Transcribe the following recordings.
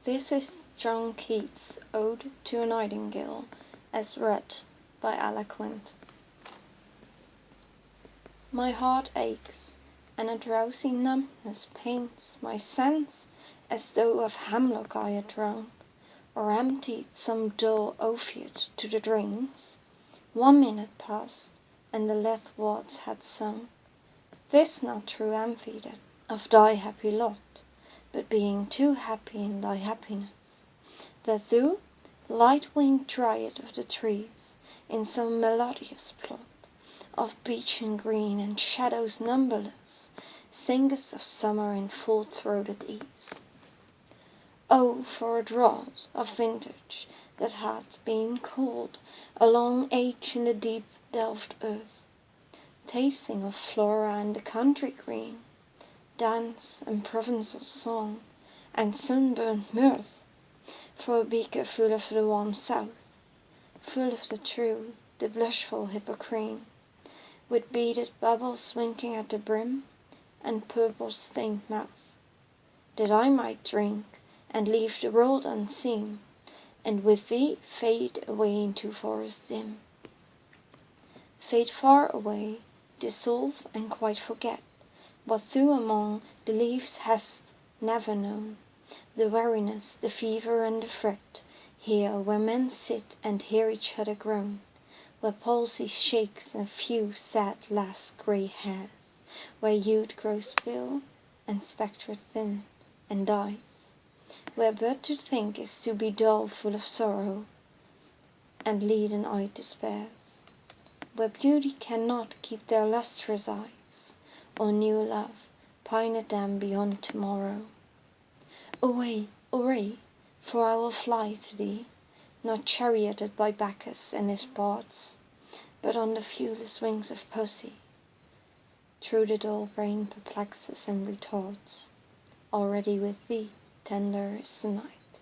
This is John Keats' Ode to a Nightingale, as read by Eloquent. My heart aches, and a drowsy numbness pains my sense, as though of hemlock I had drunk, or emptied some dull opiate to the drains. 1 minute passed, and the lithe words had sung, "'Tis not true envy that of thy happy lot, but being too happy in thy happiness, that thou, light-winged dryad of the trees, in some melodious plot of beech and green and shadows numberless, singest of summer in full-throated ease. Oh, for a draught of vintage that had been cooled a long age in the deep delved earth, tasting of flora and the country green, dance and provençal song, and sunburnt mirth, for a beaker full of the warm south, full of the true, the blushful hippocrene, with beaded bubbles winking at the brim, and purple-stained mouth, that I might drink, and leave the world unseen, and with thee fade away into forests dim. Fade far away, dissolve and quite forget what thou among the leaves hast never known, the weariness, the fever and the fret, here where men sit and hear each other groan, where palsy shakes a few sad last grey hairs, where youth grows pale and spectre thin and dies, where but to think is to be dull full of sorrow, and leaden-eyed despairs, where beauty cannot keep their lustrous eyes, or new love pine at them beyond tomorrow. Away, away, for I will fly to thee, not charioted by Bacchus and his bards, but on the viewless wings of Pussy. Through the dull brain perplexes and retards. Already with thee tender is the night,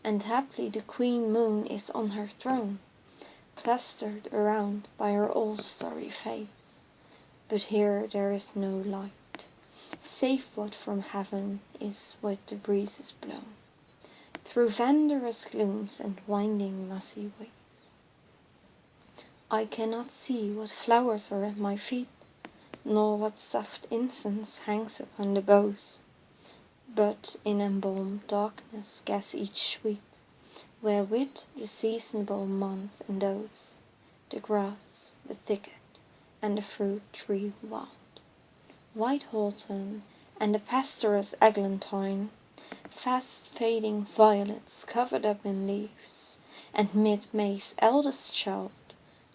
and haply the queen moon is on her throne, clustered around by her all-starry face. But here there is no light, save what from heaven is with the breezes blown, through vanderous glooms and winding mossy ways. I cannot see what flowers are at my feet, nor what soft incense hangs upon the boughs, but in embalmed darkness guess each sweet, wherewith the seasonable month endows the grass, the thicket, and the fruit tree wild, white hawthorn, and the pestiferous eglantine, fast fading violets covered up in leaves, and mid May's eldest child,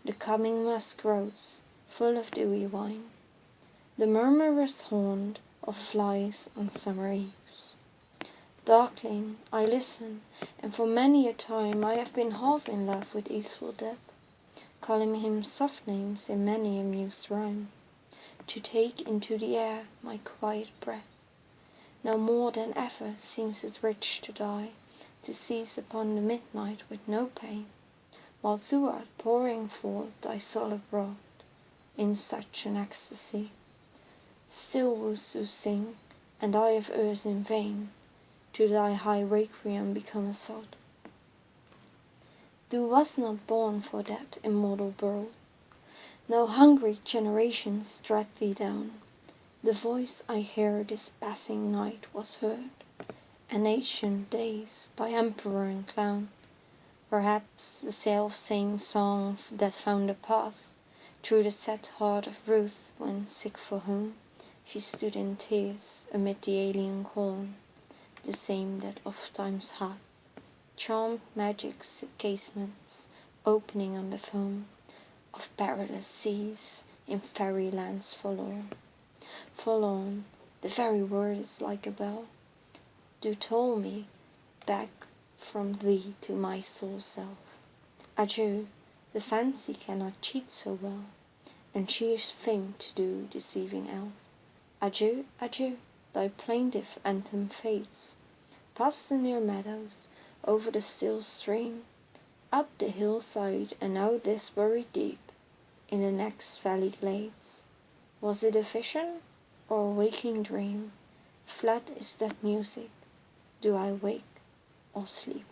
the coming musk rose, full of dewy wine, the murmurous haunt of flies on summer eves. Darkling, I listen, and for many a time I have been half in love with easeful death, calling him soft names in many a mused rhyme, to take into the air my quiet breath. Now more than ever seems it rich to die, to seize upon the midnight with no pain, while thou art pouring forth thy solid rod in such an ecstasy. Still wouldst thou sing, and I of earth in vain, to thy high requiem become a sod. Thou wast not born for that immortal burl. No hungry generations tread thee down. The voice I hear this passing night was heard, in ancient days, by emperor and clown. Perhaps the self-same song that found a path through the sad heart of Ruth when, sick for whom she stood in tears amid the alien corn, the same that ofttimes hath charmed magic's casements, opening on the foam of perilous seas in fairy lands forlorn. Forlorn, the very word is like a bell, do toll me back from thee to my soul's self. Adieu, the fancy cannot cheat so well, and she is famed to do deceiving elf. Adieu, adieu, thy plaintive anthem fades, past the near meadows, over the still stream, up the hillside, and out this buried deep, in the next valley glades. Was it a vision, or a waking dream? Fled is that music. Do I wake or sleep.